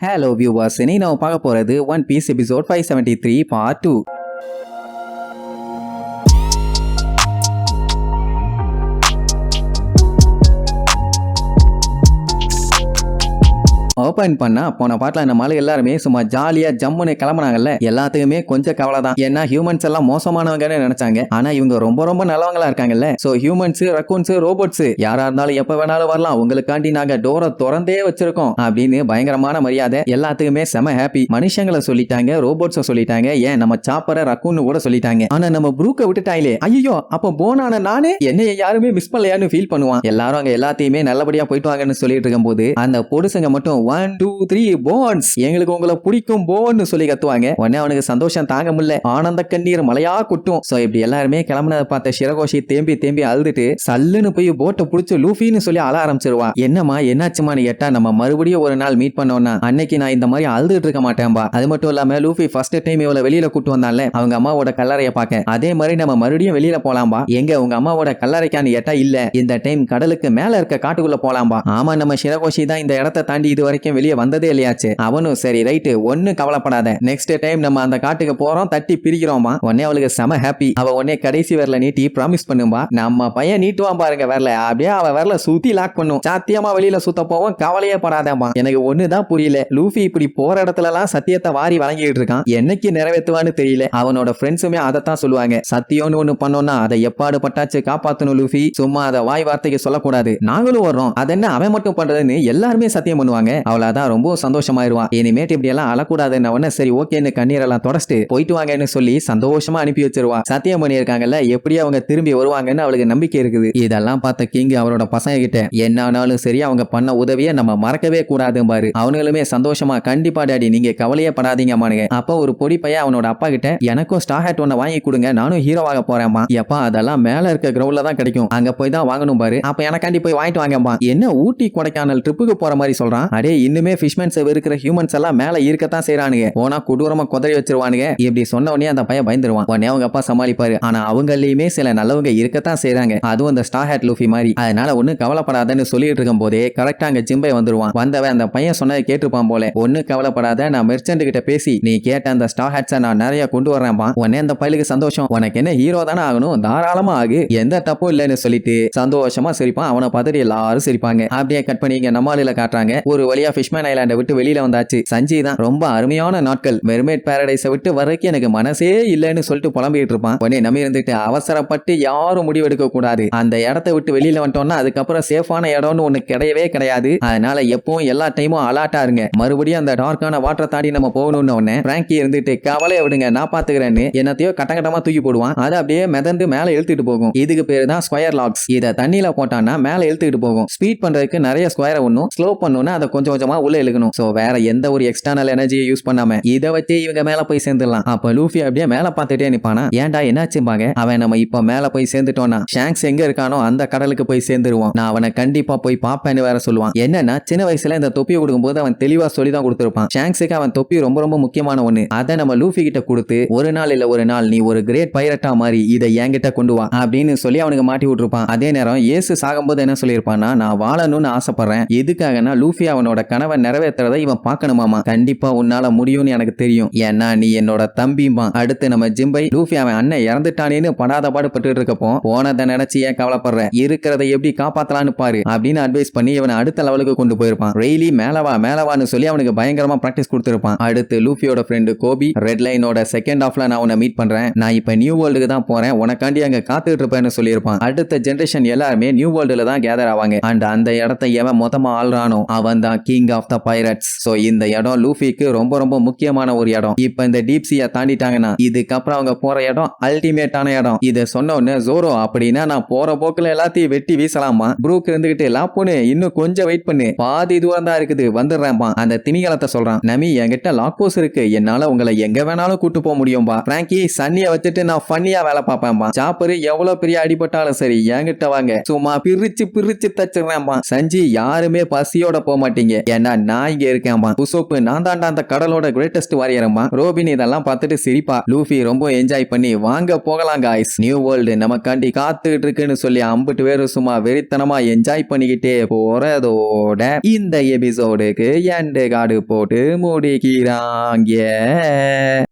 Hello viewers, இன்னைக்கு நம்ம பார்க்க போறது One Piece episode 573 part 2. Open பண்ணா போன பாட்டுல நம்ம எல்லாருமே சும்மா ஜாலியா ஜம்முன்னு கிளம்புனாங்கல்ல. எல்லாத்துக்குமே கொஞ்சம் கவலை தான். ஏன்னா ஹியூமன்ஸ் எல்லாம் மோசமானவங்கன்னு நினைச்சாங்க. ஆனா இவங்க ரொம்ப ரொம்ப நல்லவங்களா இருக்காங்கல்ல. சோ ஹியூமன்ஸ், ரக்கூன்ஸ், ரோபோட்ஸ் யாரா இருந்தாலும் எப்ப வேணாலும் வரலாம், உங்களுக்காண்டி நாங்க டோரை திறந்தே வச்சிருக்கோம் அப்படின்னு பயங்கரமான மரியாதை. எல்லாத்துக்குமே செம ஹாப்பி. மனுஷங்களை சொல்லிட்டாங்க, ரோபோட்ஸை சொல்லிட்டாங்க, ஏன் நம்ம சாப்பரை ரக்கூன்னு கூட சொல்லிட்டாங்க. ஆனா நம்ம ப்ரூக்கை விட்டுட்டாங்களே, ஐயோ அப்ப போனான நானே என்னைய யாருமே மிஸ் பண்ணலையான்னு ஃபீல் பண்ணுவான். எல்லாரும் அங்க எல்லாத்தையுமே நல்லபடியா போயிட்டு வாங்கன்னு சொல்லிட்டு இருக்கும் போது அந்த பொடுசுங்க மட்டும் 1 2 3 போன்ஸ், எங்களுக்கு உங்களை பிடிக்கும் போன்னு சொல்லி கத்துவாங்க. உடனே அவனுக்கு சந்தோஷம் தாங்க முடியல, ஆனந்த கண்ணீர் மலையா கொட்டும். சோ இப்படி எல்லாருமே கிளம்புனதை பார்த்த சிரகோஷி தேம்பி தேம்பி அழுதுட்டு சல்லுன்னு போய் போட்டை பிடிச்சு லூஃபின்னு சொல்லி அழ ஆரம்பிச்சிருவா. என்னமா என்னாச்சுமான்னு கேட்டா, நம்ம மறுபடியும் ஒரு நாள் மீட் பண்ணோம்னா அன்னைக்கு நான் இந்த மாதிரி அழுதுட்டு இருக்க மாட்டேன்பா. அது மட்டும் இல்லாம லூஃபி ஃபர்ஸ்ட் டைம் இவளை வெளியில கூட்டு வந்தால அவங்க அம்மாவோட கல்லறையை பார்க்க, அதே மாதிரி நம்ம மறுபடியும் வெளியில போலாம்பா. எங்க உங்க அம்மாவோட கல்லறைக்கான்னு கேட்டா, இல்ல இந்த டைம் கடலுக்கு மேல இருக்க காட்டுக்குள்ள போலாம்பா. ஆமா, நம்ம சிரகோஷி தான் இந்த இடத்தை தாண்டி இது வரைக்கும் வெளியே வந்ததே இல்லையாச்சு. அவனும் சரி ரைட்டு, ஒண்ணு கவலைப்படாத, நெக்ஸ்ட் டைம் நம்ம அந்த காட்டுக்கு போறோம், தட்டி பிரிக்கிறோமா. உடனே அவளுக்கு செம ஹாப்பி. அவ உடனே கடைசி வரல நீட்டி ப்ராமிஸ் பண்ணும்பா, நம்ம பையன் நீட்டுவான் பாருங்க வரல, அப்படியே அவ வரல சுத்தி லாக் பண்ணும், சாத்தியமா வெளியில சுத்த போவோம், கவலையே படாதேமா. எனக்கு ஒண்ணுதான் புரியல, லூஃபி இப்படி போற இடத்துல எல்லாம் சத்தியத்தை வாரி வழங்கிட்டு இருக்கான், என்னைக்கு நிறைவேற்றுவான்னு தெரியல. அவனோட ஃப்ரெண்ட்ஸுமே அதைத்தான் சொல்லுவாங்க, சத்தியம்னு ஒண்ணு பண்ணோம்னா அதை எப்பாடு பட்டாச்சு காப்பாத்தணும் லூஃபி, சும்மா அதை வாய் வார்த்தைக்கு சொல்லக்கூடாது, நாங்களும் வர்றோம், அதென்ன அவன் மட்டும் பண்றதுன்னு எல்லாருமே சத்தியம் பண்ணுவாங்க. அவளாதான் ரொம்ப சந்தோஷமாயிருவான். இனிமேட்டு இப்படி எல்லாம் அழக்கூடாதுன்னு சரி ஓகேன்னு கண்ணீரெல்லாம் தொடச்சிட்டு போயிட்டு வாங்கன்னு சொல்லி சந்தோஷமா அனுப்பி வச்சிருவா. சத்தியம் பண்ணியிருக்காங்கல்ல, எப்படி அவங்க திரும்பி வருவாங்கன்னு அவளுக்கு நம்பிக்கை இருக்குது. இதெல்லாம் பார்த்த கிங் அவரோட பசங்க கிட்ட, என்ன ஆனாலும் சரி அவங்க பண்ண உதவியை நம்ம மறக்கவே கூடாது பாரு. அவனுங்களுமே சந்தோஷமா, கண்டிப்பா டாடி நீங்க கவலையே படாதீங்க மானுங்க. அப்ப ஒரு பொடி பையன் அவனோட அப்பா கிட்ட, எனக்கும் ஸ்டார் ஹேட் ஒன்ன வாங்கி கொடுங்க, நானும் ஹீரோவாக போறேன்மா. எப்பா அதெல்லாம் மேல இருக்க கிரவுண்ட்ல தான் கிடைக்கும், அங்க போய் தான் வாங்கணும் பாரு. அப்ப எனக்காண்டி போய் வாங்கிட்டு வாங்கப்பா. என்ன ஊட்டி கொடைக்கானல் ட்ரிப்புக்கு போற மாதிரி சொல்றான். அடே இன்னுமே ஃபிஷ்மேன்ஸ் இருக்கிற ஹியூமன்ஸ் எல்லாம் மேல இருக்கத்தான் செய்யறானுங்க, போனா கொடூரமா குதறி வச்சிருவானுங்க. இப்படி சொன்ன உடனே அந்த பையன் பயந்துருவான். உடனே அவங்க அப்பா சமாளிப்பாரு, ஆனா அவங்களையுமே சில நல்லவங்க இருக்கத்தான் செய்யறாங்க, அதுவும் அந்த ஸ்டார் ஹேட் லூஃபி மாதிரி. அதனால ஒண்ணு கவலைப்படாதன்னு சொல்லிட்டு இருக்கும் போதே கரெக்டா அங்க ஜிம்பை வந்துருவான். வந்தவன் அந்த பையன் சொன்னதை கேட்டுப்பான் போல, ஒண்ணு கவலைப்படாத, நான் மெர்ச்சன்ட் கிட்ட பேசி நீ கேட்ட அந்த ஸ்டார் ஹேட்ஸை நான் நிறைய கொண்டு வரேன்பா. உடனே அந்த பையலுக்கு சந்தோஷம், உனக்கு என்ன ஹீரோ தானே ஆகணும், தாராளமா ஆகு, எந்த தப்பும் இல்லைன்னு சொல்லிட்டு சந்தோஷமா சிரிப்பான். அவனை பார்த்துட்டு எல்லாரும் சிரிப்பாங்க. அப்படியே கட் பண்ணி இங்க நம்மாலில காட்டுறாங்க. ஒரு வழியா ஃபிஷ்மேன் ஐலாண்டை விட்டு வெளியில வந்தாச்சு. சஞ்சய் தான் ரொம்ப அருமையான நாட்கள், மெர்மைட் பாரடைஸை விட்டு வரைக்கும் எனக்கு மனசே இல்லைன்னு சொல்லிட்டு புலம்பிட்டு இருப்பான். உடனே நம்ம இருந்துட்டு அவசரப்பட்டு யாரும் முடிவெடுக்க கூடாது, அந்த இடத்தை விட்டு வெளியில வந்துட்டோம்னா அதுக்கப்புறம் சேஃபான இடம்னு ஒண்ணு கிடையவே கிடையாது, அதனால எப்பவும் எல்லா டைமும் அலர்ட்டா இருங்க. மறுபடியும் அந்த டார்க்கான வாட்டரை தாண்டி நம்ம போகணும்னு உடனே பிராங்கி இருந்துட்டு, கவலையை விடுங்க நான் பாத்துக்கிறேன்னு என்னத்தையோ கட்டங்கட்டமா தூக்கி போடுவான். அது அப்படியே மிதந்து மேல இழுத்துட்டு போகும். இதுக்கு பேரு தான் ஸ்கொயர் லாக்ஸ். இதை தண்ணியில போட்டான்னா மேல இழுத்துட்டு போகும். ஸ்பீட் பண்றதுக்கு நிறைய ஸ்கொயரை ஒண்ணும், ஸ்லோ பண்ணணும்னா அதை கொஞ்சம் கொஞ்சமா உள்ள இழுக்கணும். சோ வேற எந்த ஒரு எக்ஸ்டர்னல் எனர்ஜியை யூஸ் பண்ணாம இதை வச்சு இவங்க மேல போய் சேர்ந்துடலாம். அப்ப லூஃபி அப்படியே மேல பார்த்துட்டே நிப்பானா, ஏன்டா என்னாச்சும்பாங்க. அவன் நம்ம இப்ப மேல போய் சேர்ந்துட்டோம்னா ஷாங்க்ஸ் எங்க இருக்கானோ அந்த கடலுக்கு போய் சேர்ந்துருவான், நான் அவனை கண்டிப்பா போய் பாப்பேன்னு வேற சொல்லுவான். என்னன்னா சின்ன வயசுல இந்த தொப்பியை கொடுக்கும்போது அவன் தெளிவா சொல்லி தான் கொடுத்திருப்பான், ஷாங்க்ஸுக்கு அவன் தொப்பி ரொம்ப ரொம்ப முக்கியமான ஒண்ணு, அதை நம்ம லூஃபி கிட்ட கொடுத்து ஒரு நாள் இல்ல ஒரு நாள் நீ ஒரு கிரேட் பைரட்டா மாதிரி இதை என்கிட்ட கொண்டு வா அப்படின்னு சொல்லி அவனுக்கு மாட்டி விட்டுருப்பான். அதே நேரம் இயேசு சாகும்போது என்ன சொல்லியிருப்பான்னா, நான் வாழணும்னு ஆசைப்படுறேன், எதுக்காகனா லூஃபி அவனோட கனவை நிறைவேற்றுறதை இவன் பார்க்கணுமாமா, கண்டிப்பா உன்னால முடியும்னு எனக்கு தெரியும், ஏன்னா நீ என்னோட தம்பிமா. அடுத்து நம்ம ஜிம்பை, லூஃபி அவன் அண்ணன் இறந்துட்டானேன்னு படாத பாடுபட்டு இருக்கப்போ போனதை நினைச்சு ஏன் கவலைப்படுற, இருக்கிறத எப்படி காப்பாத்தலான்னு பாரு அப்படின்னு அட்வைஸ் பண்ணி இவனை அடுத்த லெவலுக்கு கொண்டு போயிருப்பான். ரெய்லி மேலவான்னு சொல்லி அவனுக்கு பயங்கரமா பிராக்டிஸ் கொடுத்திருப்பான். அடுத்து லூஃபியோட ஃப்ரெண்டு கோபி, ரெட் லைனோட செகண்ட் ஹாஃப்ல நான் உன்னை மீட் பண்றேன், நான் இப்ப நியூ வேர்ல்டுக்கு தான் போறேன், உனக்காண்டி அங்க காத்துட்டு இருப்பேன்னு சொல்லியிருப்பான். அடுத்த ஜெனரேஷன் எல்லாருமே நியூ வேர்ல்டுல தான் கேதர் ஆவாங்க. அண்ட் அந்த இடத்தை எவன் மொத்தமா ஆள்றானோ அவன் தான் king of the pirates. So இந்த இடம் லூஃபிக்கு ரொம்ப ரொம்ப முக்கியமான ஒரு இடம். இப்ப இந்த டீப் சீயை தாண்டிட்டாங்கன்னா இதுக்கப்புறம் அவங்க போற இடம் அல்டிமேட்டான இடம். இதை சொன்ன உடனே ஜோரோ, அப்படின்னா நான் போற போக்குல எல்லாத்தையும் வெட்டி வீசலாமா. ப்ரூக் இருந்துகிட்டு, லாப்போனு இன்னும் கொஞ்சம் வெயிட் பண்ணு, பாதி தூரம் தான் இருக்குது வந்துடுறேன்பா. அந்த திமிங்கலத்தை சொல்றான், நமி என்கிட்ட லாக்போஸ் இருக்கு, என்னால உங்களை எங்க வேணாலும் கூட்டு போக முடியும்பா. பிராங்கி சன்னிய வச்சுட்டு நான் ஃபன்னியா வேலை பார்ப்பேன்பா. சாப்பரு எவ்வளவு பெரிய அடிபட்டாலும் சரி என்கிட்ட வாங்க, சும்மா பிரிச்சு பிரிச்சு தச்சிடுறேன்பா. சஞ்சி யாருமே பசியோட போக மாட்டீங்க, ஏன்னா நான் இங்க இருக்கேன்பா. உசோப்பு நான் தாண்டா அந்த கடலோட கிரேட்டஸ்ட் வாரியரம்மா. ரோபின் இதெல்லாம் பார்த்துட்டு சிரிப்பா. லூஃபி ரொம்ப என்ஜாய் பண்ணி வாங்க போகலாம் காய்ஸ், நியூ வேர்ல்டு நமக்காண்டி காத்துக்கிட்டு இருக்குன்னு சொல்லி அம்பிட்டு பேரும் சும்மா வெறித்தனமா என்ஜாய் பண்ணிக்கிட்டே போறதோட இந்த எபிசோடுக்கு எண்டு கார்டு போட்டு முடிக்கிறாங்க.